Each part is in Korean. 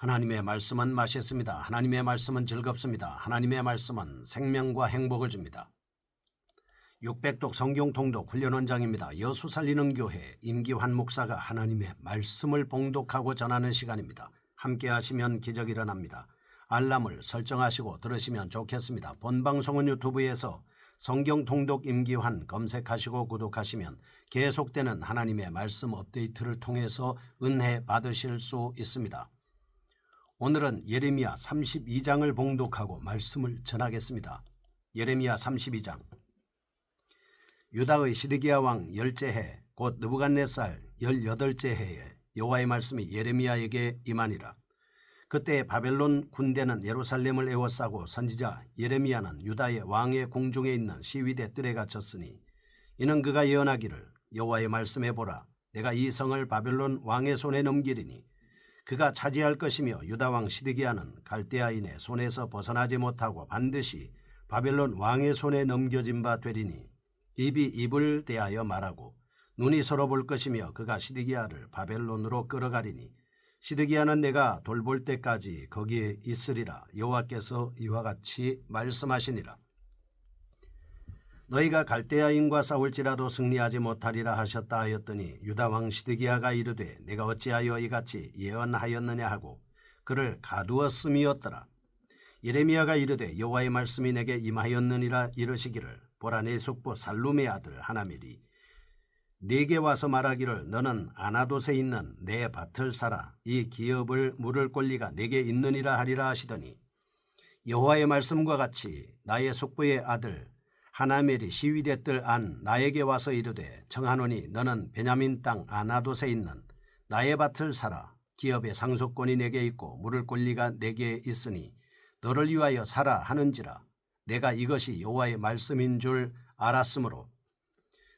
하나님의 말씀은 맛있습니다. 하나님의 말씀은 즐겁습니다. 하나님의 말씀은 생명과 행복을 줍니다. 600독 성경 통독 훈련원장입니다. 여수 살리는 교회 임기환 목사가 하나님의 말씀을 봉독하고 전하는 시간입니다. 함께 하시면 기적이 일어납니다. 알람을 설정하시고 들으시면 좋겠습니다. 본 방송은 유튜브에서 성경 통독 임기환 검색하시고 구독하시면 계속되는 하나님의 말씀 업데이트를 통해서 은혜 받으실 수 있습니다. 오늘은 예레미야 32장을 봉독하고 말씀을 전하겠습니다. 예레미야 32장. 유다의 시드기야 왕 10째 해 곧 느부갓네살 18째 해에 여호와의 말씀이 예레미야에게 임하니라. 그때 바벨론 군대는 예루살렘을 에워싸고 선지자 예레미야는 유다의 왕의 궁중에 있는 시위대 뜰에 갇혔으니 이는 그가 예언하기를 여호와의 말씀해 보라. 내가 이 성을 바벨론 왕의 손에 넘기리니 그가 차지할 것이며 유다 왕 시드기야는 갈대아인의 손에서 벗어나지 못하고 반드시 바벨론 왕의 손에 넘겨진 바 되리니 입이 입을 대하여 말하고 눈이 서로 볼 것이며 그가 시드기야를 바벨론으로 끌어가리니 시드기야는 내가 돌볼 때까지 거기에 있으리라. 여호와께서 이와 같이 말씀하시니라. 너희가 갈대아인과 싸울지라도 승리하지 못하리라 하셨다 하였더니 유다 왕 시드기야가 이르되 내가 어찌하여 이같이 예언하였느냐 하고 그를 가두었음이었더라. 예레미야가 이르되 여호와의 말씀이 내게 임하였느니라 이르시기를 보라 내 숙부 살룸의 아들 하나멜이 네게 와서 말하기를 너는 아나돗에 있는 내 밭을 사라. 이 기업을 물을 권리가 내게 있느니라 하리라 하시더니 여호와의 말씀과 같이 나의 숙부의 아들 하나멜이 시위대 뜰 안 나에게 와서 이르되 청하노니 너는 베냐민 땅 아나돗에 있는 나의 밭을 사라. 기업의 상속권이 내게 있고 물을 권리가 내게 있으니 너를 위하여 사라 하는지라. 내가 이것이 여호와의 말씀인 줄 알았으므로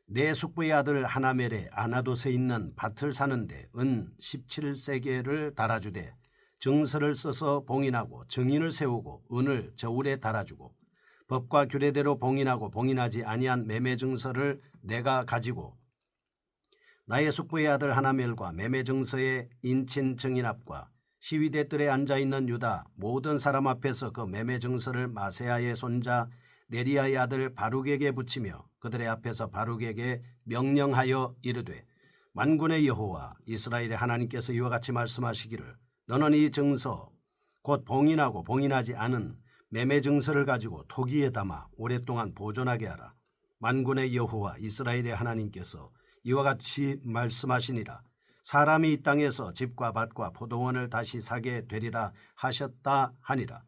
내 숙부의 아들 하나멜의 아나돗에 있는 밭을 사는데 은 17세겔을 달아주되 증서를 써서 봉인하고 증인을 세우고 은을 저울에 달아주고 법과 규례대로 봉인하고 봉인하지 아니한 매매 증서를 내가 가지고 나의 숙부의 아들 하나멜과 매매 증서의 인친 증인 앞과 시위대 뜰에 앉아있는 유다 모든 사람 앞에서 그 매매 증서를 마세야의 손자 네리야의 아들 바룩에게 붙이며 그들의 앞에서 바룩에게 명령하여 이르되 만군의 여호와 이스라엘의 하나님께서 이와 같이 말씀하시기를 너는 이 증서 곧 봉인하고 봉인하지 않은 매매 증서를 가지고 토기에 담아 오랫동안 보존하게 하라. 만군의 여호와 이스라엘의 하나님께서 이와 같이 말씀하시니라. 사람이 이 땅에서 집과 밭과 포도원을 다시 사게 되리라 하셨다 하니라.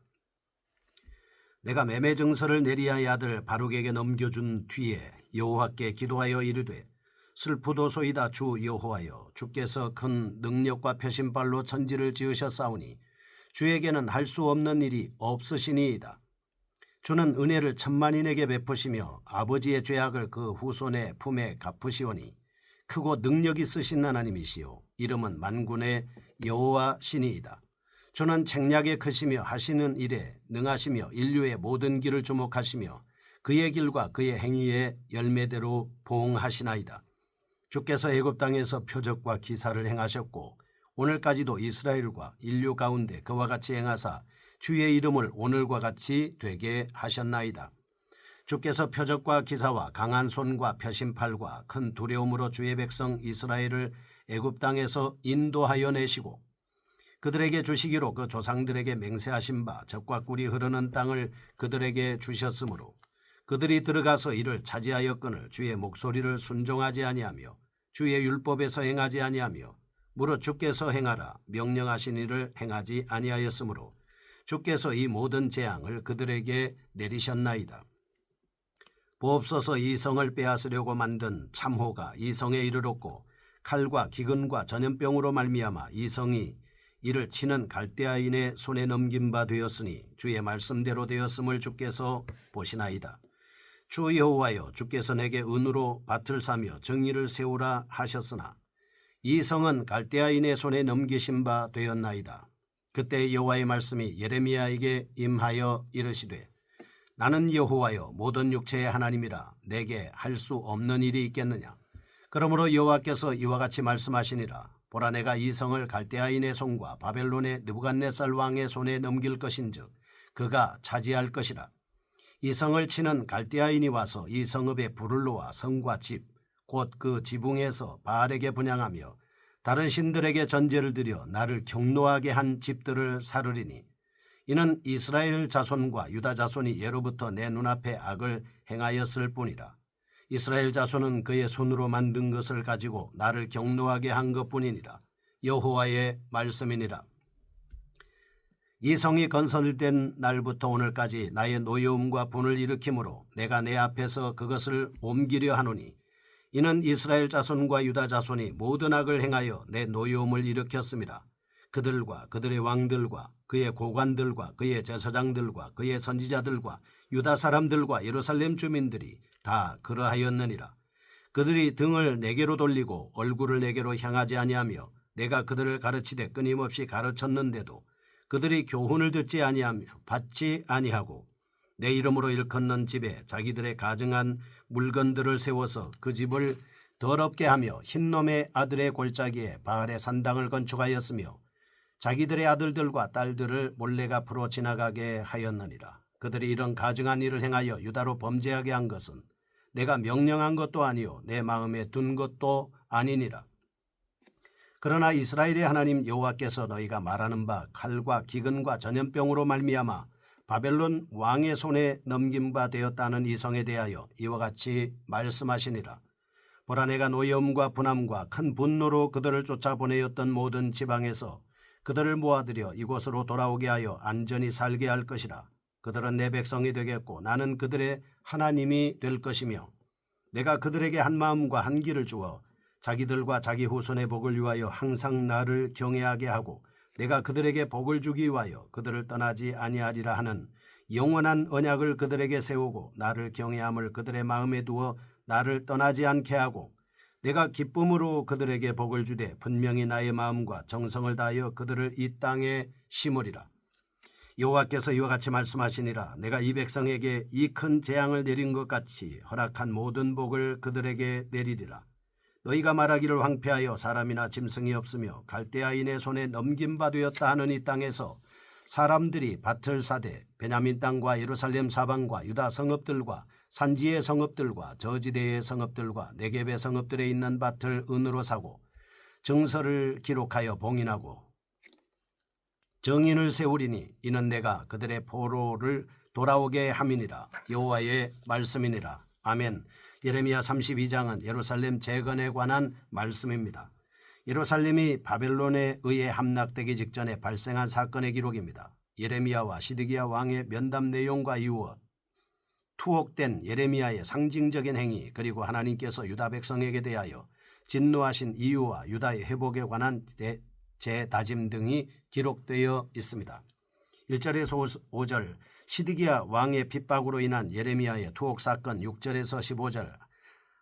내가 매매 증서를 네리야의 아들 바룩에게 넘겨준 뒤에 여호와께 기도하여 이르되 슬프도소이다 주 여호와여 주께서 큰 능력과 표심발로 천지를 지으셨사오니 주에게는 할 수 없는 일이 없으시니이다. 주는 은혜를 천만인에게 베푸시며 아버지의 죄악을 그 후손의 품에 갚으시오니 크고 능력 있으신 하나님이시요 이름은 만군의 여호와시니이다. 주는 책략에 크시며 하시는 일에 능하시며 인류의 모든 길을 주목하시며 그의 길과 그의 행위의 열매대로 보응하시나이다. 주께서 애굽 땅에서 표적과 기사를 행하셨고 오늘까지도 이스라엘과 인류 가운데 그와 같이 행하사 주의 이름을 오늘과 같이 되게 하셨나이다. 주께서 표적과 기사와 강한 손과 표심팔과 큰 두려움으로 주의 백성 이스라엘을 애굽 땅에서 인도하여 내시고 그들에게 주시기로 그 조상들에게 맹세하신 바 젖과 꿀이 흐르는 땅을 그들에게 주셨으므로 그들이 들어가서 이를 차지하였거늘 주의 목소리를 순종하지 아니하며 주의 율법에서 행하지 아니하며 무릇 주께서 행하라 명령하신 일을 행하지 아니하였으므로 주께서 이 모든 재앙을 그들에게 내리셨나이다. 보옵소서 이 성을 빼앗으려고 만든 참호가 이 성에 이르렀고 칼과 기근과 전염병으로 말미암아 이 성이 이를 치는 갈대아인의 손에 넘긴 바 되었으니 주의 말씀대로 되었음을 주께서 보시나이다. 주 여호와여 주께서 내게 은으로 밭을 사며 정의를 세우라 하셨으나 이 성은 갈대아인의 손에 넘기신 바 되었나이다. 그때 여호와의 말씀이 예레미야에게 임하여 이르시되 나는 여호와여 모든 육체의 하나님이라 내게 할 수 없는 일이 있겠느냐. 그러므로 여호와께서 이와 같이 말씀하시니라. 보라, 내가 이 성을 갈대아인의 손과 바벨론의 느부갓네살 왕의 손에 넘길 것인즉 그가 차지할 것이라. 이 성을 치는 갈대아인이 와서 이 성읍에 불을 놓아 성과 집 곧 그 지붕에서 바알에게 분향하며 다른 신들에게 전제를 드려 나를 경노하게 한 집들을 사르리니 이는 이스라엘 자손과 유다 자손이 예로부터 내 눈앞에 악을 행하였을 뿐이라. 이스라엘 자손은 그의 손으로 만든 것을 가지고 나를 경노하게 한 것뿐이니라. 여호와의 말씀이니라. 이 성이 건설된 날부터 오늘까지 나의 노여움과 분을 일으키므로 내가 내 앞에서 그것을 옮기려 하노니 이는 이스라엘 자손과 유다 자손이 모든 악을 행하여 내 노여움을 일으켰습니다. 그들과 그들의 왕들과 그의 고관들과 그의 제사장들과 그의 선지자들과 유다 사람들과 예루살렘 주민들이 다 그러하였느니라. 그들이 등을 내게로 돌리고 얼굴을 내게로 향하지 아니하며 내가 그들을 가르치되 끊임없이 가르쳤는데도 그들이 교훈을 듣지 아니하며 받지 아니하고 내 이름으로 일컫는 집에 자기들의 가증한 물건들을 세워서 그 집을 더럽게 하며 흰놈의 아들의 골짜기에 바알의 산당을 건축하였으며 자기들의 아들들과 딸들을 몰래 앞으로 지나가게 하였느니라. 그들이 이런 가증한 일을 행하여 유다로 범죄하게 한 것은 내가 명령한 것도 아니요 내 마음에 둔 것도 아니니라. 그러나 이스라엘의 하나님 여호와께서 너희가 말하는 바 칼과 기근과 전염병으로 말미암아 바벨론 왕의 손에 넘긴 바 되었다는 이 성에 대하여 이와 같이 말씀하시니라. 보라, 내가 노여움과 분함과 큰 분노로 그들을 쫓아보내었던 모든 지방에서 그들을 모아들여 이곳으로 돌아오게 하여 안전히 살게 할 것이라. 그들은 내 백성이 되겠고 나는 그들의 하나님이 될 것이며 내가 그들에게 한 마음과 한 길을 주어 자기들과 자기 후손의 복을 위하여 항상 나를 경외하게 하고 내가 그들에게 복을 주기 위하여 그들을 떠나지 아니하리라 하는 영원한 언약을 그들에게 세우고 나를 경외함을 그들의 마음에 두어 나를 떠나지 않게 하고 내가 기쁨으로 그들에게 복을 주되 분명히 나의 마음과 정성을 다하여 그들을 이 땅에 심으리라. 여호와께서 이와 같이 말씀하시니라. 내가 이 백성에게 이 큰 재앙을 내린 것 같이 허락한 모든 복을 그들에게 내리리라. 너희가 말하기를 황폐하여 사람이나 짐승이 없으며 갈대아인의 손에 넘긴 바 되었다 하는 이 땅에서 사람들이 밭을 사되 베냐민 땅과 예루살렘 사방과 유다 성읍들과 산지의 성읍들과 저지대의 성읍들과 네겝의 성읍들에 있는 밭을 은으로 사고 정서를 기록하여 봉인하고 정인을 세우리니 이는 내가 그들의 포로를 돌아오게 함이니라. 여호와의 말씀이니라. 아멘. 예레미야 32장은 예루살렘 재건에 관한 말씀입니다. 예루살렘이 바벨론에 의해 함락되기 직전에 발생한 사건의 기록입니다. 예레미야와 시드기야 왕의 면담 내용과 이후 투옥된 예레미야의 상징적인 행위 그리고 하나님께서 유다 백성에게 대하여 진노하신 이유와 유다의 회복에 관한 재다짐 등이 기록되어 있습니다. 1절에서 5절 시드기야 왕의 핍박으로 인한 예레미야의 투옥 사건, 6절에서 15절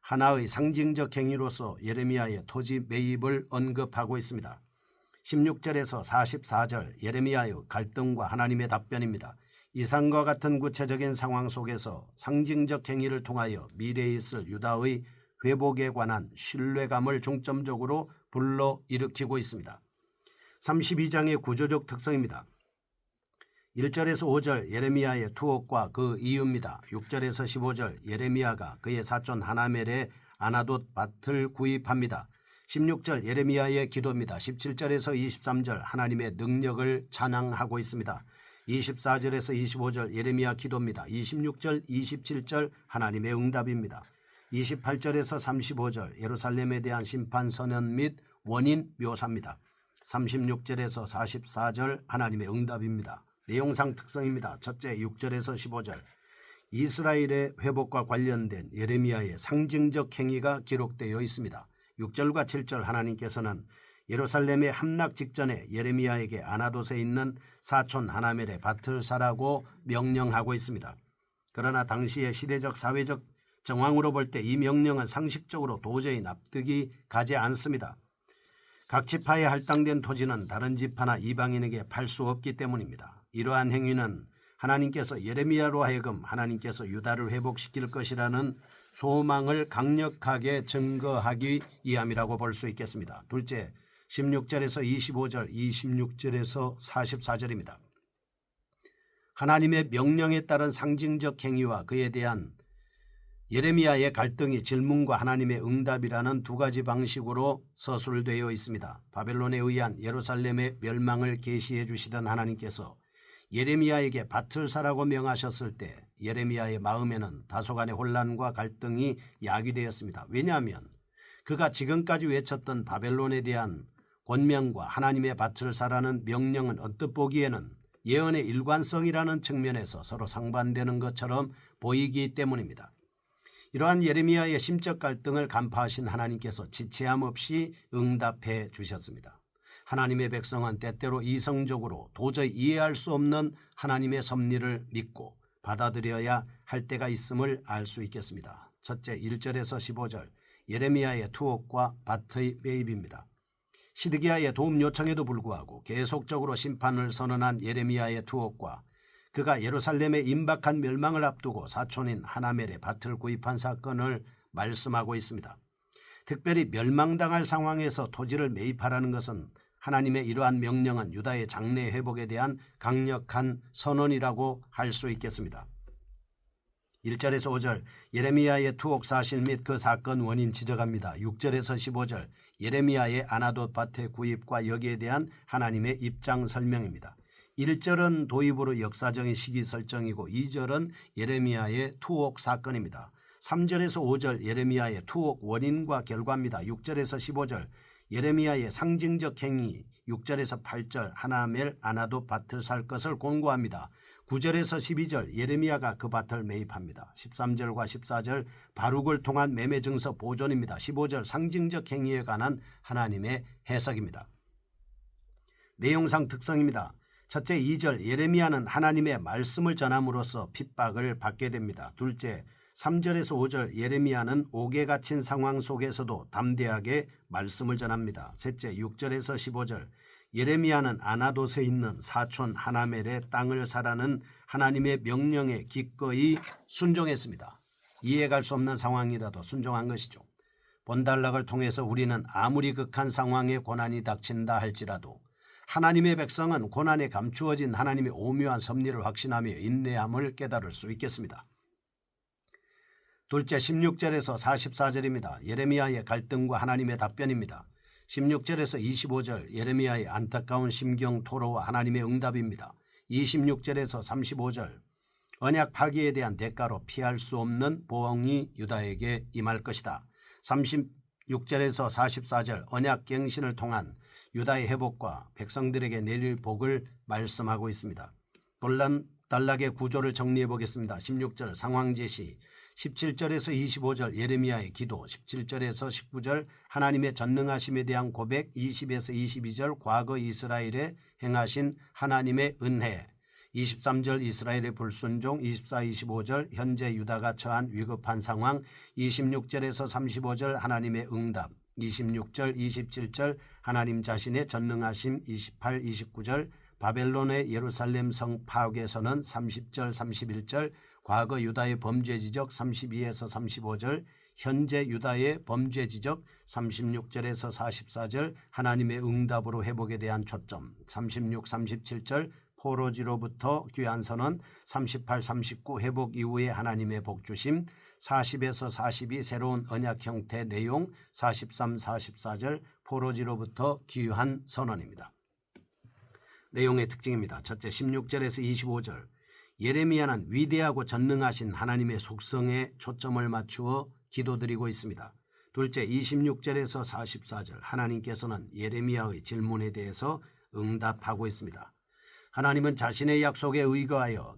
하나의 상징적 행위로서 예레미야의 토지 매입을 언급하고 있습니다. 16절에서 44절 예레미야의 갈등과 하나님의 답변입니다. 이상과 같은 구체적인 상황 속에서 상징적 행위를 통하여 미래에 있을 유다의 회복에 관한 신뢰감을 중점적으로 불러일으키고 있습니다. 32장의 구조적 특성입니다. 1절에서 5절 예레미야의 투옥과 그 이유입니다. 6절에서 15절 예레미야가 그의 사촌 하나멜의 아나돗 밭을 구입합니다. 16절 예레미야의 기도입니다. 17절에서 23절 하나님의 능력을 찬양하고 있습니다. 24절에서 25절 예레미야 기도입니다. 26절 27절 하나님의 응답입니다. 28절에서 35절 예루살렘에 대한 심판 선언 및 원인 묘사입니다. 36절에서 44절 하나님의 응답입니다. 내용상 특성입니다. 첫째 6절에서 15절 이스라엘의 회복과 관련된 예레미야의 상징적 행위가 기록되어 있습니다. 6절과 7절 하나님께서는 예루살렘의 함락 직전에 예레미야에게 아나돗에 있는 사촌 하나멜의 밭을 사라고 명령하고 있습니다. 그러나 당시의 시대적 사회적 정황으로 볼 때 이 명령은 상식적으로 도저히 납득이 가지 않습니다. 각 지파에 할당된 토지는 다른 지파나 이방인에게 팔 수 없기 때문입니다. 이러한 행위는 하나님께서 예레미야로 하여금 하나님께서 유다를 회복시킬 것이라는 소망을 강력하게 증거하기 위함이라고 볼 수 있겠습니다. 둘째, 16절에서 25절, 26절에서 44절입니다. 하나님의 명령에 따른 상징적 행위와 그에 대한 예레미야의 갈등이 질문과 하나님의 응답이라는 두 가지 방식으로 서술되어 있습니다. 바벨론에 의한 예루살렘의 멸망을 계시해 주시던 하나님께서 예레미야에게 밭을 사라고 명하셨을 때 예레미야의 마음에는 다소간의 혼란과 갈등이 야기되었습니다. 왜냐하면 그가 지금까지 외쳤던 바벨론에 대한 권명과 하나님의 밭을 사라는 명령은 언뜻 보기에는 예언의 일관성이라는 측면에서 서로 상반되는 것처럼 보이기 때문입니다. 이러한 예레미야의 심적 갈등을 간파하신 하나님께서 지체함 없이 응답해 주셨습니다. 하나님의 백성은 때때로 이성적으로 도저히 이해할 수 없는 하나님의 섭리를 믿고 받아들여야 할 때가 있음을 알 수 있겠습니다. 첫째, 1절에서 15절 예레미야의 투옥과 밭의 매입입니다. 시드기야의 도움 요청에도 불구하고 계속적으로 심판을 선언한 예레미야의 투옥과 그가 예루살렘의 임박한 멸망을 앞두고 사촌인 하나멜의 밭을 구입한 사건을 말씀하고 있습니다. 특별히 멸망당할 상황에서 토지를 매입하라는 것은 하나님의 이러한 명령은 유다의 장래 회복에 대한 강력한 선언이라고 할 수 있겠습니다. 1절에서 5절 예레미야의 투옥 사실 및 그 사건 원인 지적합니다. 6절에서 15절 예레미야의 아나돗 밭의 구입과 여기에 대한 하나님의 입장 설명입니다. 1절은 도입으로 역사적인 시기 설정이고 2절은 예레미야의 투옥 사건입니다. 3절에서 5절 예레미야의 투옥 원인과 결과입니다. 6절에서 15절 예레미야의 상징적 행위, 6절에서 8절 하나멜 아나돗 밭을 살 것을 권고합니다. 9절에서 12절 예레미야가 그 밭을 매입합니다. 13절과 14절 바룩을 통한 매매 증서 보존입니다. 15절 상징적 행위에 관한 하나님의 해석입니다. 내용상 특성입니다. 첫째, 2절 예레미야는 하나님의 말씀을 전함으로써 핍박을 받게 됩니다. 둘째, 3절에서 5절 예레미야는 옥에 갇힌 상황 속에서도 담대하게 말씀을 전합니다. 셋째, 6절에서 15절 예레미야는 아나돗에 있는 사촌 하나멜의 땅을 사라는 하나님의 명령에 기꺼이 순종했습니다. 이해갈 수 없는 상황이라도 순종한 것이죠. 본단락을 통해서 우리는 아무리 극한 상황에 고난이 닥친다 할지라도 하나님의 백성은 고난에 감추어진 하나님의 오묘한 섭리를 확신하며 인내함을 깨달을 수 있겠습니다. 둘째, 16절에서 44절입니다. 예레미야의 갈등과 하나님의 답변입니다. 16절에서 25절 예레미야의 안타까운 심경 토로와 하나님의 응답입니다. 26절에서 35절 언약 파기에 대한 대가로 피할 수 없는 보응이 유다에게 임할 것이다. 36절에서 44절 언약 갱신을 통한 유다의 회복과 백성들에게 내릴 복을 말씀하고 있습니다. 단락의 구조를 정리해 보겠습니다. 16절 상황 제시, 17절에서 25절 예레미야의 기도, 17절에서 19절 하나님의 전능하심에 대한 고백, 20에서 22절 과거 이스라엘에 행하신 하나님의 은혜, 23절 이스라엘의 불순종, 24, 25절 현재 유다가 처한 위급한 상황, 26절에서 35절 하나님의 응답, 26절, 27절 하나님 자신의 전능하심, 28, 29절 바벨론의 예루살렘 성 파괴선언, 30절, 31절 과거 유다의 범죄 지적, 32에서 35절 현재 유다의 범죄 지적, 36절에서 44절 하나님의 응답으로 회복에 대한 초점, 36, 37절 포로지로부터 귀환 선언, 38, 39 회복 이후의 하나님의 복주심, 40에서 42 새로운 언약 형태 내용, 43, 44절 포로지로부터 귀환 선언입니다. 내용의 특징입니다. 첫째, 16절에서 25절 예레미야는 위대하고 전능하신 하나님의 속성에 초점을 맞추어 기도드리고 있습니다. 둘째, 26절에서 44절 하나님께서는 예레미야의 질문에 대해서 응답하고 있습니다. 하나님은 자신의 약속에 의거하여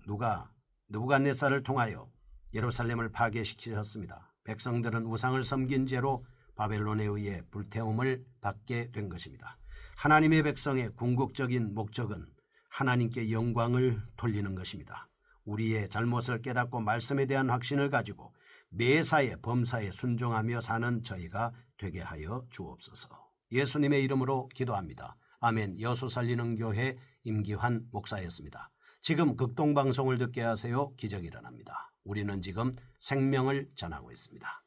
느부갓네살을 통하여 예루살렘을 파괴시키셨습니다. 백성들은 우상을 섬긴 죄로 바벨론에 의해 불태움을 받게 된 것입니다. 하나님의 백성의 궁극적인 목적은 하나님께 영광을 돌리는 것입니다. 우리의 잘못을 깨닫고 말씀에 대한 확신을 가지고 매사에 범사에 순종하며 사는 저희가 되게 하여 주옵소서. 예수님의 이름으로 기도합니다. 아멘. 여수 살리는 교회 임기환 목사였습니다. 지금 극동방송을 듣게 하세요. 기적이 일어납니다. 우리는 지금 생명을 전하고 있습니다.